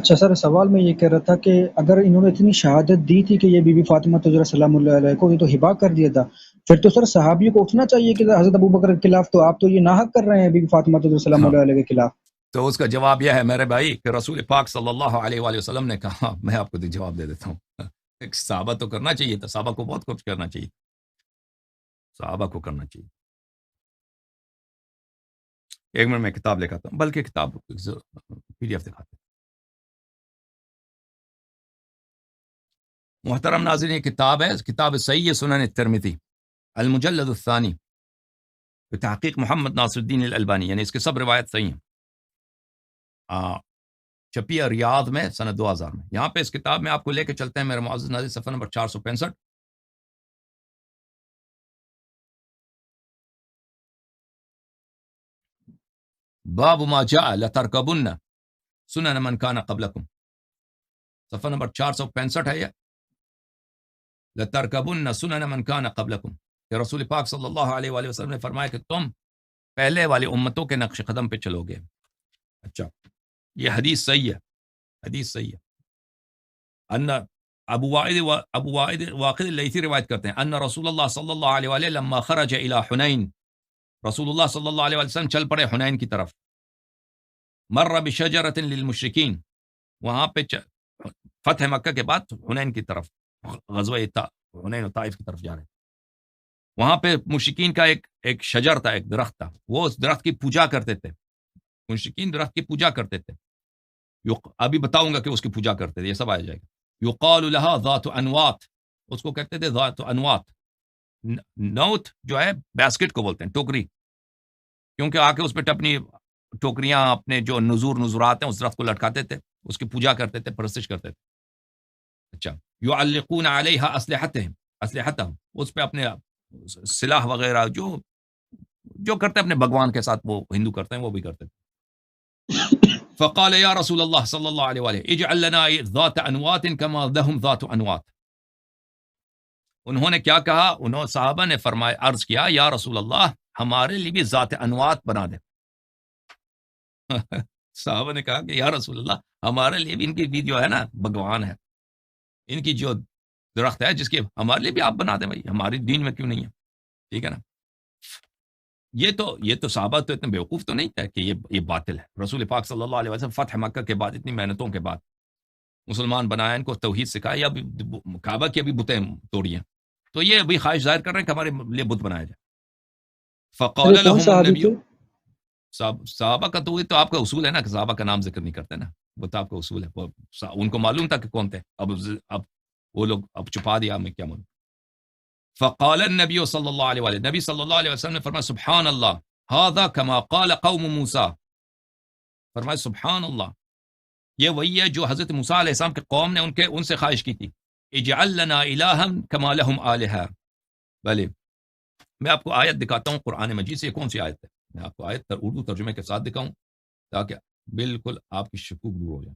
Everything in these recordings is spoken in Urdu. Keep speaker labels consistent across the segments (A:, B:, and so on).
A: اچھا سر، سوال میں یہ کہہ رہا تھا کہ اگر انہوں نے اتنی شہادت دی تھی کہ یہ بی بی فاطمہ زہرا سلام اللہ علیہ کو یہ تو ہبا کر دیا تھا، پھر تو سر صحابیوں کو اٹھنا چاہیے کہ حضرت ابوبکر کے خلاف تو آپ تو یہ ناحق کر رہے ہیں بی بی فاطمہ زہرا سلام
B: ہاں،
A: اللہ علیہ کے خلاف.
B: تو اس کا جواب یہ ہے میرے بھائی کہ رسول پاک صلی اللہ علیہ وآلہ وسلم نے کہا، میں آپ کو جواب دے دیتا ہوں، ایک صحابہ تو کرنا چاہیے تھا، صحابہ کو بہت کچھ کرنا چاہیے، صحابہ کو کرنا چاہیے. ایک منٹ میں کتاب لے کے آتا ہوں، بلکہ کتاب پی ڈی ایف دکھاتے ہیں. محترم ناظرین، یہ کتاب ہے، کتاب صحیح سنن الترمذی المجلد الثانی بتحقیق محمد ناصر الدین الالبانی، یعنی اس کے سب روایت صحیح ہیں. چھپی ہے ریاض میں سنہ 2000 میں. یہاں پہ اس کتاب میں آپ کو لے کے چلتے ہیں میرے معزز ناظرین، صفحہ نمبر 465. باب ما جاء لترکبن سنن من کان قبلکم، صفحہ نمبر 465 ہے یہ، لترکبن سنن من کان قبلکم، کہ رسول پاک صلی اللہ علیہ وآلہ وسلم نے فرمایا کہ تم پہلے والی امتوں کے نقش قدم پہ چلو گے. اچھا، یہ حدیث صحیح ہے، حدیث صحیح ہے. ان ابو واقد واقد اللیثی روایت کرتے ہیں ان رسول اللہ صلی اللہ علیہ وآلہ لما خرج الى حنین، رسول اللہ صلی اللہ علیہ وسلم چل پڑے حنین کی طرف. مر بشجرۃ للمشرکین، وہاں پہ فتح مکہ کے بعد حنین کی طرف، غزوہ حنین و طائف کی طرف جا رہے. وہاں پہ مشرکین کا ایک شجر تھا، ایک درخت تھا، وہ اس درخت کی پوجا کرتے تھے. مشرکین درخت کی پوجا کرتے تھے. ابھی بتاؤں گا کہ اس کی پوجا کرتے تھے، یہ سب آ جائے گا. یقال لها ذات انوات، اس کو کہتے تھے ذات انوات. نوت جو ہے بیسکٹ کو بولتے ہیں، ٹوکری، کیونکہ آ کے اس پہ اپنی ٹوکریاں، اپنے جو نذورات ہیں اس درخت کو لٹکاتے تھے، اس کی پوجا کرتے تھے، پرستش کرتے تھے. اچھا، یعلقون علیہا اسلحتہم، اس پہ اپنے سلاح وغیرہ جو کرتے ہیں اپنے بھگوان کے ساتھ، وہ ہندو کرتے ہیں، وہ بھی کرتے تھے. فقال یا رسول اللہ صلی اللہ علیہ وآلہ اجعل لنا ذات انوات کما لهم ذات انوات. انہوں نے کیا کہا، انہوں صحابہ نے فرمایا، عرض کیا یا رسول اللہ ہمارے لیے بھی ذات انوات بنا دیں. صحابہ نے کہا کہ یا رسول اللہ ہمارے لیے بھی ان کی بھی جو ہے نا بھگوان ہے، ان کی جو درخت ہے جس کے، ہمارے لیے بھی آپ بنا دیں بھائی، ہماری دین میں کیوں نہیں ہے. ٹھیک ہے نا. یہ تو صحابہ تو اتنے بیوقوف تو نہیں تھے کہ یہ باطل ہے. رسول پاک صلی اللہ علیہ وسلم فتح مکہ کے بعد اتنی محنتوں کے بعد مسلمان بنایا، ان کو توحید سکھایا، یا کعبہ کی ابھی بتیں توڑی ہیں، تو یہ ابھی خواہش ظاہر کر رہے ہیں کہ ہمارے لیے بت بنایا جائے. فقال
A: کون
B: لهم
A: صحابی
B: النبی،
A: تھے؟
B: صحابہ کا تو یہ تو آپ کا اصول ہے نا کہ صحابہ کا نام ذکر نہیں کرتے نا، وہ تو آپ کا اصول ہے. ان کو معلوم تھا کہ کون تھے، اب وہ لوگ اب چھپا دیا، ہمیں کیا معلوم. فقال النبی صلی اللہ علیہ وسلم، نبی صلی اللہ علیہ وسلم نے فرمایا سبحان اللہ هذا كما قال قوم موسیٰ، فرمایا سبحان اللہ، یہ وہی ہے جو حضرت موسیٰ علیہ السلام کے قوم نے ان سے خواہش کی تھی، اجعل لنا الہا كما لهم آلہہ. بھلے میں آپ کو آیت دکھاتا ہوں قرآن مجید سے، یہ کون سی آیت ہے، میں آپ کو آیت اردو ترجمے کے ساتھ دکھاؤں تاکہ بالکل آپ کی شکوک دور ہو جائے.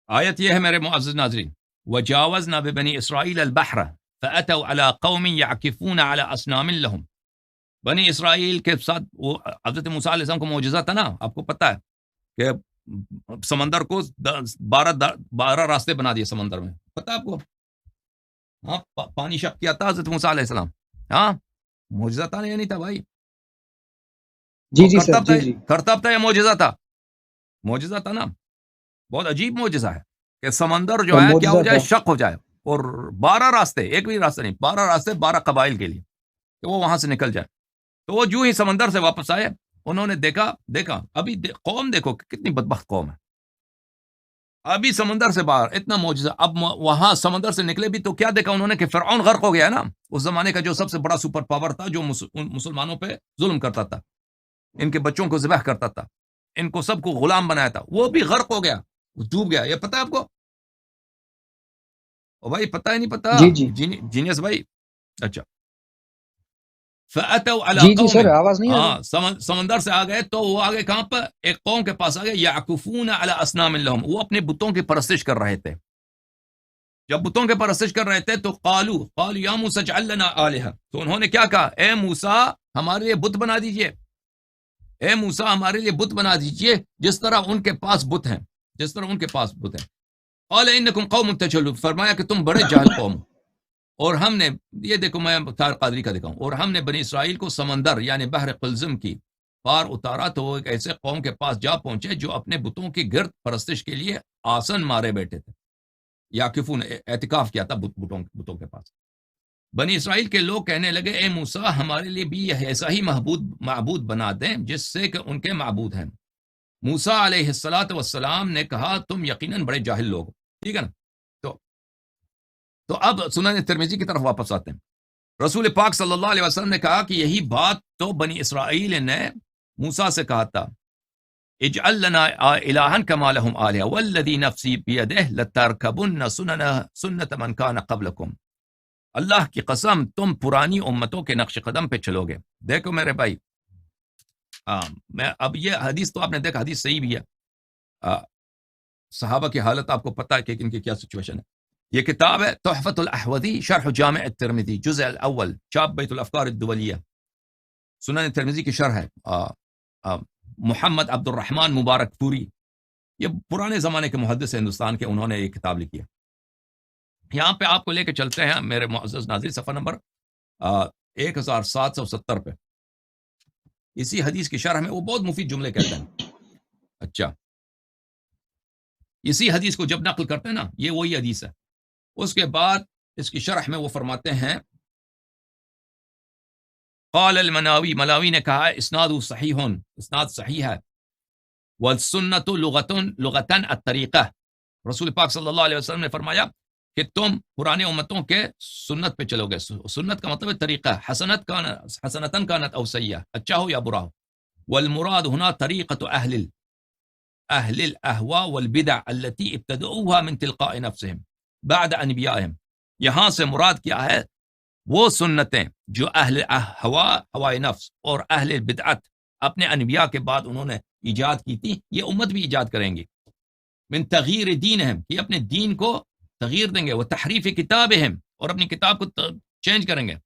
B: آیت یہ ہے میرے معزز ناظرین، وجاوزنا ببنی اسرائیل البحر فأتوا على قوم يعكفون على اصنام لهم. بنی اسرائیل کے ساتھ وہ حضرت موسیٰ علیہ السلام کو معجزہ تھا نا، آپ کو پتہ ہے کہ سمندر کو 12 راستے بنا دیے سمندر میں، پتہ آپ کو؟ ہاں، پانی شق کیا تھا حضرت موسیٰ علیہ السلام. ہاں، معجزہ تھا یا نہیں تھا بھائی؟
A: جی جی سر، جی جی.
B: کرتب تھا یا معجزہ تھا؟ معجزہ تھا نا. بہت عجیب معجزہ ہے کہ سمندر جو ہے کیا ہو
A: معجزہ
B: جائے،
A: تھا.
B: شق ہو جائے، اور 12 راستے، ایک بھی راستہ نہیں، 12 راستے 12 قبائل کے لیے کہ وہ وہاں سے نکل جائے. تو وہ جو ہی سمندر سے واپس آئے، انہوں نے دیکھا ابھی قوم دیکھو کتنی بدبخت قوم ہے، ابھی سمندر سے باہر اتنا معجزہ، اب وہاں سمندر سے نکلے بھی تو کیا دیکھا انہوں نے کہ فرعون غرق ہو گیا نا، اس زمانے کا جو سب سے بڑا سپر پاور تھا، جو مسلمانوں پہ ظلم کرتا تھا، ان کے بچوں کو ذبح کرتا تھا، ان کو سب کو غلام بنایا تھا، وہ بھی غرق ہو گیا، ڈوب گیا. یہ پتہ ہے آپ کو؟ او بھائی پتہ ہے نہیں پتہ؟
A: جی جی
B: جینیس بھائی. اچھا، فَأَتَوْا عَلَىٰ
A: جی جی
B: قَوْمٍ،
A: سر، آواز نہیں آ رہی؟
B: ہاں سمندر سے آ گئے تو وہ آگے کہاں پر؟ ایک قوم کے پاس آ گئے، یعکفون علی اصنام لہم، وہ اپنے بتوں کی پرستش کر رہے تھے. جب بتوں کے پرستش کر رہے تھے تو قالوا یا موسیٰ اجعل لنا آلہہ، تو انہوں نے کیا کہا، اے موسیٰ ہمارے لیے بت بنا دیجئے. اے موسیٰ ہمارے لیے بت بنا دیجئے جس طرح ان کے پاس بت ہیں، جس طرح ان کے پاس بت ہیں. قال انکم قوم تجہلون، فرمایا کہ تم بڑے جاہل قوم ہو. اور ہم نے، یہ دیکھو میں طاہر قادری کا دکھاؤں، اور ہم نے بنی اسرائیل کو سمندر یعنی بحر قلزم کی پار اتارا تو وہ ایک ایسے قوم کے پاس جا پہنچے جو اپنے بتوں کی گرد پرستش کے لیے آسن مارے بیٹھے تھے. یاکفون، اعتکاف کیا تھا بتوں کے پاس. بنی اسرائیل کے لوگ کہنے لگے اے موسیٰ ہمارے لیے بھی یہ ایسا ہی معبود بنا دیں جس سے کہ ان کے معبود ہیں. موسیٰ علیہ السلام نے کہا تم یقیناً بڑے جاہل لوگ ہو. ٹھیک ہے نا. تو اب سنن ترمذی کی طرف واپس آتے ہیں. رسول پاک صلی اللہ علیہ وسلم نے کہا کہ یہی بات تو بنی اسرائیل نے موسیٰ سے کہا تھا، اجعل لنا الہا کما لہم آلہہ والذی نفسی بیدہ لترکبن سنت من کان قبلکم. اللہ کی قسم تم پرانی امتوں کے نقش قدم پہ چلو گے. دیکھو میرے بھائی، میں اب یہ حدیث تو آپ نے دیکھا، حدیث صحیح بھی ہے. صحابہ کی حالت آپ کو پتہ ہے کہ ان کی کیا سچویشن ہے. یہ کتاب ہے تحفۃ الاحوذی شرح جامع الترمذی جزء الاول چاپ بیت الافکار الدولیہ. سنن ترمذی کی شرح ہے محمد عبد الرحمن مبارک پوری، یہ پرانے زمانے کے محدث ہندوستان کے، انہوں نے یہ کتاب لکھی ہے. یہاں پہ آپ کو لے کے چلتے ہیں میرے معزز ناظرین صفحہ نمبر 1770 پہ. اسی حدیث کی شرح میں وہ بہت مفید جملے کہتے ہیں. اچھا، اسی حدیث کو جب نقل کرتے ہیں نا، یہ وہی حدیث ہے. اس کے بعد اس کی شرح میں وہ فرماتے ہیں قال المناوی، ملاوی نے کہا اسناد صحیح، اسناد صحیح ہے. والسنت لغتاً الطریقہ، رسول پاک صلی اللہ علیہ وسلم نے فرمایا کہ تم پرانے امتوں کے سنت پہ چلو گے. سنت کا مطلب ہے طریقہ، حسنتاً کانت او سیئہ، اچھا ہو یا برا ہو. والمراد ہنا طریقۃ اہل الاہواء والبدع التي ابتدعوها من تلقاء نفسهم بعد انبیائهم. یہاں سے مراد کیا ہے؟ وہ سنتیں جو اہل ہوائے نفس اور اہل بدعت اپنے انبیاء کے بعد انہوں نے ایجاد کی تھی، یہ امت بھی ایجاد کریں گی. من تغییر دینہم، کہ اپنے دین کو تغییر دیں گے. وہ تحریف کتابہم، اور اپنی کتاب کو چینج کریں گے.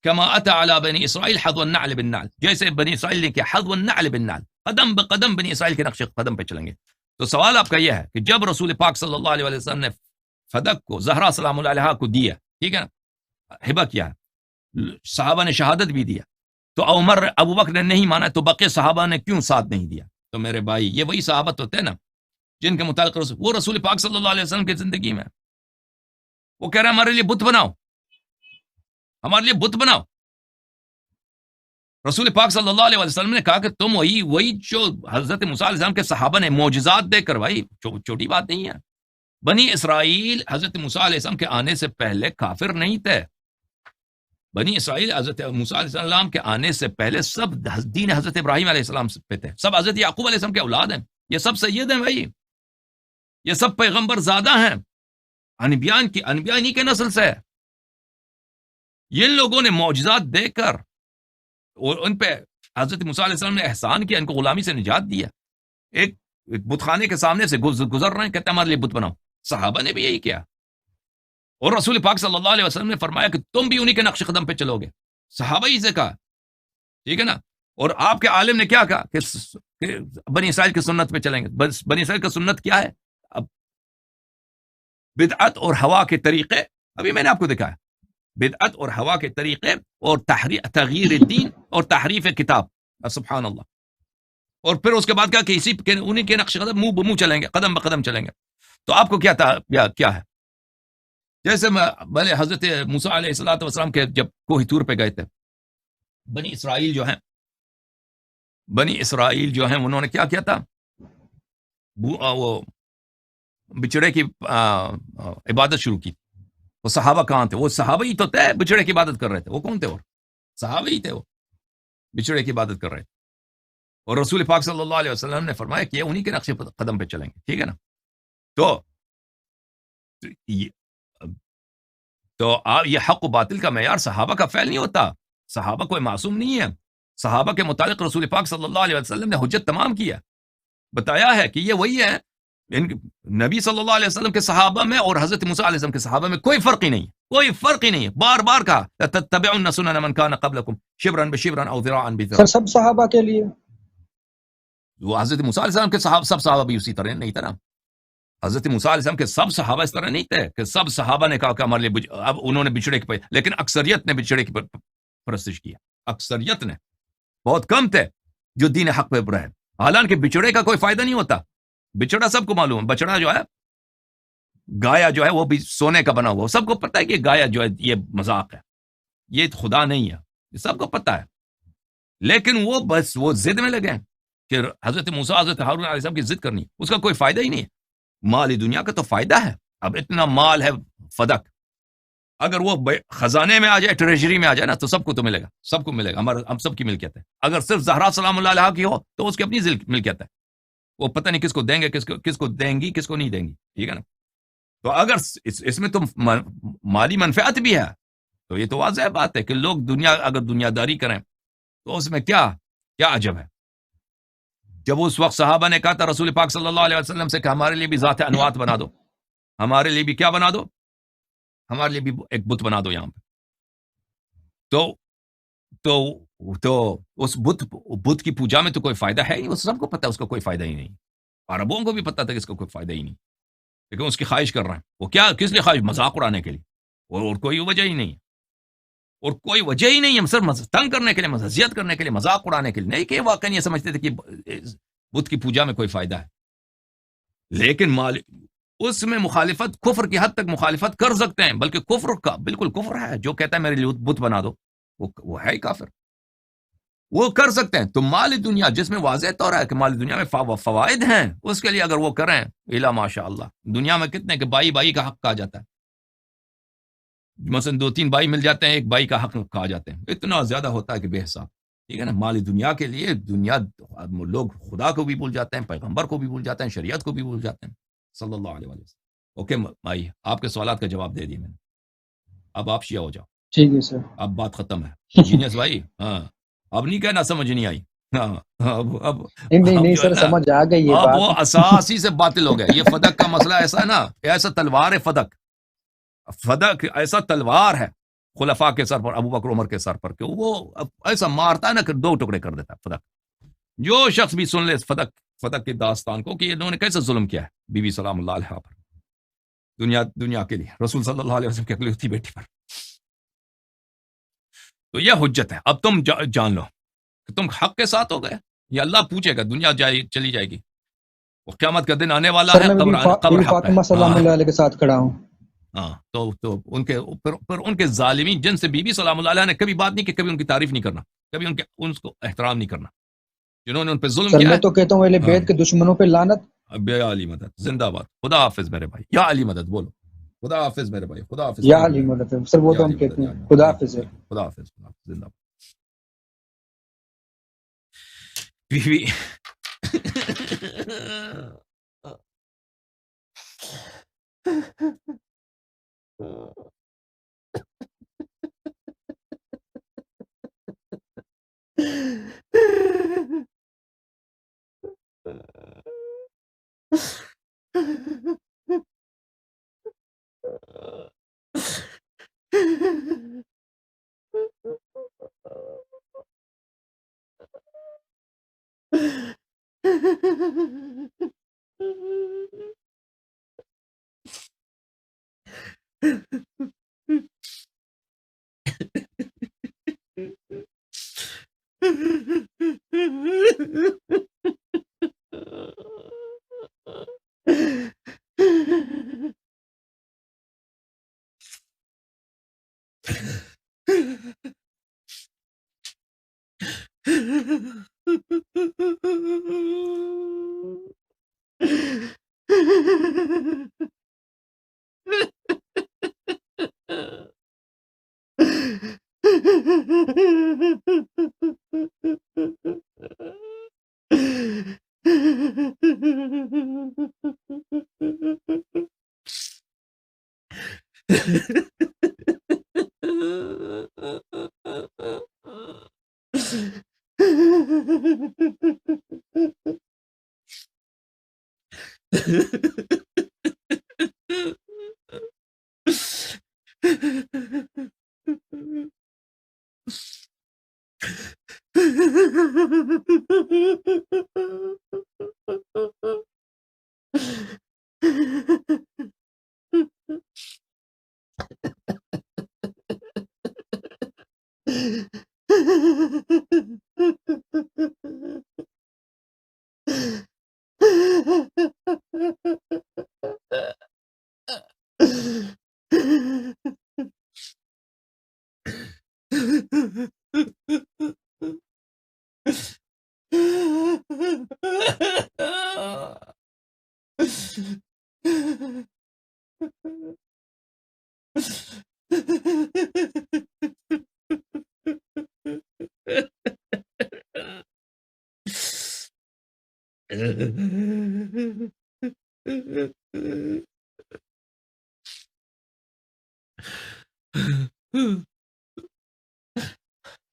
B: کما اتی علی بنی اسرائیل حذو النعل بالنعل، جیسے بنی اسرائیل نے کیا حذو النعل بالنعل، قدم بقدم بنی اسرائیل کے نقش قدم پہ چلیں گے. تو سوال آپ کا یہ ہے کہ جب رسول پاک صلی اللہ علیہ وسلم نے فدق کو زہرا سلام اللہ علیہا کو دیا، ٹھیک ہے نا، ہبہ کیا ہے، صحابہ نے شہادت بھی دیا، تو عمر ابو بکر نے نہیں مانا، تو بقیہ صحابہ نے کیوں ساتھ نہیں دیا؟ تو میرے بھائی یہ وہی صحابت ہوتے ہیں نا جن کے متعلق وہ رسول پاک صلی اللہ علیہ وسلم کی زندگی میں وہ کہہ رہے ہیں ہمارے لیے بت بناؤ، ہمارے لیے بت بناؤ. رسول پاک صلی اللہ علیہ وسلم نے کہا کہ تم وہی جو حضرت موسیٰ علیہ السلام کے صحابہ نے معجزات دے کر، بھائی چھوٹی بات نہیں ہے. بنی اسرائیل حضرت موسیٰ علیہ السلام کے آنے سے پہلے کافر نہیں تھے. بنی اسرائیل حضرت موسیٰ علیہ السلام کے آنے سے پہلے سب دین حضرت ابراہیم علیہ السلام پہ تھے، سب حضرت یعقوب علیہ السلام کے اولاد ہیں، یہ سب سید ہیں بھائی، یہ سب پیغمبر زادہ ہیں، انبیاء انہی کے نسل سے. یہ لوگوں نے معجزات دے کر اور ان پہ حضرت موسیٰ علیہ السلام نے احسان کیا، ان کو غلامی سے نجات دیا. ایک بت خانے کے سامنے سے گزر رہے ہیں، کہتے ہیں ہمارے لیے بت بناؤ. صحابہ نے بھی یہی کیا، اور رسول پاک صلی اللہ علیہ وسلم نے فرمایا کہ تم بھی انہی کے نقش قدم پہ چلو گے. صحابہ ہی سے کہا، ٹھیک ہے نا. اور آپ کے عالم نے کیا کہا کہ بنی اسرائیل کی سنت پہ چلیں گے. بنی اسرائیل کی سنت کیا ہے؟ اب بدعت اور ہوا کے طریقے، ابھی میں نے آپ کو دکھایا، بدعت اور ہوا کے طریقے اور تغییر الدین اور تحریف کتاب، سبحان اللہ. اور پھر اس کے بعد کہا کہ انہی کے نقش قدم منہ بمنہ چلیں گے، قدم بقدم چلیں گے. تو آپ کو کیا ہے؟ جیسے بھلے حضرت موسیٰ علیہ السلام کے جب کوہ طور پہ گئے تھے، بنی اسرائیل جو ہیں انہوں نے کیا کیا تھا؟ وہ بچڑے کی عبادت شروع کی. وہ صحابہ کہاں تھے؟ وہ صحابہ ہی تو تھے بچڑے کی عبادت کر رہے تھے. وہ کون تھے؟ اور صحابہ ہی تھے، وہ بچڑے کی عبادت کر رہے تھے. اور رسول پاک صلی اللہ علیہ وسلم نے فرمایا کہ انہی کے نقش قدم پہ چلیں گے، ٹھیک ہے نا. تو یہ حق و باطل کا معیار صحابہ کا فعل نہیں ہوتا. صحابہ کوئی معصوم نہیں ہے. صحابہ کے متعلق رسول پاک صلی اللہ علیہ وسلم نے حجت تمام کیا، بتایا ہے کہ یہ وہی ہے. نبی صلی اللہ علیہ وسلم کے صحابہ میں اور حضرت موسیٰ علیہ السلام کے صحابہ میں کوئی فرق ہی نہیں، کوئی فرق ہی نہیں ہے. بار بار کہا لَتَتَّبِعُنَّ سُنَنَ مَنْ كَانَ قَبْلَكُمْ شِبْرًا بِشِبْرًا أَوْ ذِرَاعًا بِذِرَاعٍ.
A: سب صحابہ کے لیے
B: وہ حضرت موسیٰ علیہ السلام کے سب صحابہ بھی اسی طرح نہیں تھا نا. حضرت موسیٰ علیہ السلام کے سب صحابہ اس طرح نہیں تھے کہ سب صحابہ نے کہا کہ ہمارے لیے اب انہوں نے بچڑے کی لیکن اکثریت نے بچڑے کی پرستش کیا. اکثریت نے, بہت کم تھے جو دین حق پہ رہے. حالانکہ بچڑے کا کوئی فائدہ نہیں ہوتا. بچڑا سب کو معلوم ہے, بچڑا جو ہے گایا جو ہے وہ بھی سونے کا بنا ہوا, سب کو پتہ ہے کہ گایا جو ہے یہ مذاق ہے, یہ خدا نہیں ہے, یہ سب کو پتہ ہے. لیکن وہ بس وہ ضد میں لگے کہ حضرت موسیٰ حضرت ہارون علیہ السلام کی ضد کرنی, اس کا کوئی فائدہ ہی نہیں ہے. مالی دنیا کا تو فائدہ ہے. اب اتنا مال ہے فدق, اگر وہ خزانے میں آ جائے, ٹریجری میں آ جائے نا, تو سب کو تو ملے گا, سب کو ملے گا. ہم سب کی ملکیت ہے. اگر صرف زہرا سلام اللہ علیہ کی ہو تو اس کی اپنی ملکیت ہے, وہ پتہ نہیں کس کو دیں گے, کس کو دیں گی, کس کو نہیں دیں گی. ٹھیک ہے نا. تو اگر اس میں تم مالی منفعت بھی ہے تو یہ تو واضح بات ہے کہ لوگ اگر دنیا داری کریں تو اس میں کیا عجب ہے. جب اس وقت صحابہ نے کہا تھا رسول پاک صلی اللہ علیہ وسلم سے کہ ہمارے لیے بھی ذات انوات بنا دو, ہمارے لیے بھی کیا بنا دو, ہمارے لیے بھی ایک بت بنا دو یہاں پہ. تو اس بت کی پوجا میں تو کوئی فائدہ ہے ہی نہیں. وہ سب کو پتہ ہے اس کا کوئی فائدہ ہی نہیں. عربوں کو بھی پتہ تھا کہ اس کا کوئی فائدہ ہی نہیں, لیکن اس کی خواہش کر رہے ہیں. وہ کیا, کس لیے خواہش, مذاق اڑانے کے لیے, اور کوئی وجہ ہی نہیں ہے. اور کوئی وجہ ہی نہیں ہے, صرف تنگ کرنے کے لیے, مزاحیت کرنے کے لیے, مذاق اڑانے کے لیے. نہیں کہ واقعی یہ سمجھتے تھے کہ بت کی پوجا میں کوئی فائدہ ہے. لیکن اس میں مخالفت, کفر کی حد تک مخالفت کر سکتے ہیں, بلکہ کفر کا بالکل کفر ہے. جو کہتا ہے میرے لیے بت بنا دو, وہ ہے ہی کافر. وہ کر سکتے ہیں. تو مالی دنیا جس میں واضح طور ہے کہ مالی دنیا میں فوائد ہیں, اس کے لیے اگر وہ کریں, الا ماشاء اللہ. دنیا میں کتنے کہ بائی کا حق کہا جاتا ہے, مثلا 2-3 بائی مل جاتے ہیں, ایک بائی کا حق کہا جاتے ہیں. اتنا زیادہ ہوتا ہے کہ بے حساب. ٹھیک ہے نا. مالی دنیا کے لیے لوگ خدا کو بھی بھول جاتے ہیں, پیغمبر کو بھی بھول جاتے ہیں, شریعت کو بھی بھول جاتے ہیں صلی اللہ علیہ وسلم. اوکے بھائی, آپ کے سوالات کا جواب دے دیا میں نے. اب آپ شیعہ ہو جاؤ.
A: ٹھیک ہے سر,
B: اب بات ختم ہے. جینیس بھائی, ہاں, اب نہیں کہنا سمجھ نہیں آئی. اب
A: نہیں
B: جو ہے
A: سر,
B: نا,
A: سمجھ آ گئی یہ
B: اب وہ
A: بات.
B: اساسی سے باطل ہو گیا. یہ فدق کا مسئلہ ایسا ہے نا, ایسا تلوار ہے فدق ایسا تلوار ہے خلفاء کے سر پر, ابو بکر عمر کے سر پر, کہ وہ ایسا مارتا ہے نا کہ 2 ٹکڑے کر دیتا ہے فدق. جو شخص بھی سن لے فدق کی داستان کو کہ انہوں نے کیسے ظلم کیا ہے بی بی سلام اللہ علیہ پر, دنیا کے لیے, رسول صلی اللہ علیہ وسلم کی اکلوتی بیٹی پر. تو یہ حجت ہے. اب تم جان لو کہ تم حق کے ساتھ ہو گئے. یہ اللہ پوچھے گا, دنیا چلی جائے گی, وہ قیامت کا دن آنے والا
A: سر
B: ہے,
A: میں
B: قبر
A: بی
B: حق ہے.
A: فاطمہ سلام اللہ علیہ کے ساتھ کھڑا ہوں.
B: ہاں, تو ان کے ظالمین جن سے بی بی سلام اللہ علیہ نے کبھی بات نہیں کی, کبھی ان کی تعریف نہیں کرنا, کبھی ان کو احترام نہیں کرنا, جنہوں نے ان پہ ظلم
A: سر
B: کیا
A: میں
B: ہے.
A: تو کہتا ہوں اہل بیت کے دشمنوں پہ لعنت.
B: یا علی مدد, زندہ باد. خدا حافظ میرے بھائی, یا علی مدد بولو. خدا حافظ میرے بھائی, خدا حافظ.
A: یا علی مدد سر, وہ تو ہم کہتے ہیں. خدا حافظ ہے.
B: خدا حافظ, زندہ باد. بیوی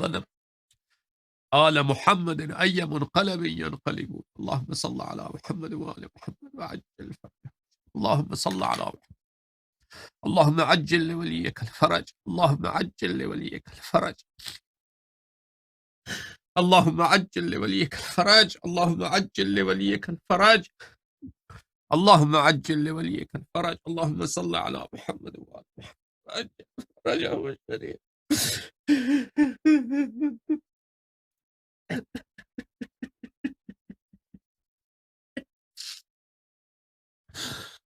B: ظلموا آل محمد أي منقلب ينقلبون اللهم صل على محمد وآل محمد وعجل فرجهم اللهم صل على محمد اللهم عجل لوليك الفرج اللهم عجل لوليك الفرج اللهم عجل لوليك الفرج اللهم عجل لوليك الفرج اللهم عجل لوليك الفرج اللهم صل على محمد وآل محمد وعجل فرجهم الشريف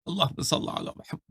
B: اللهم صل على محمد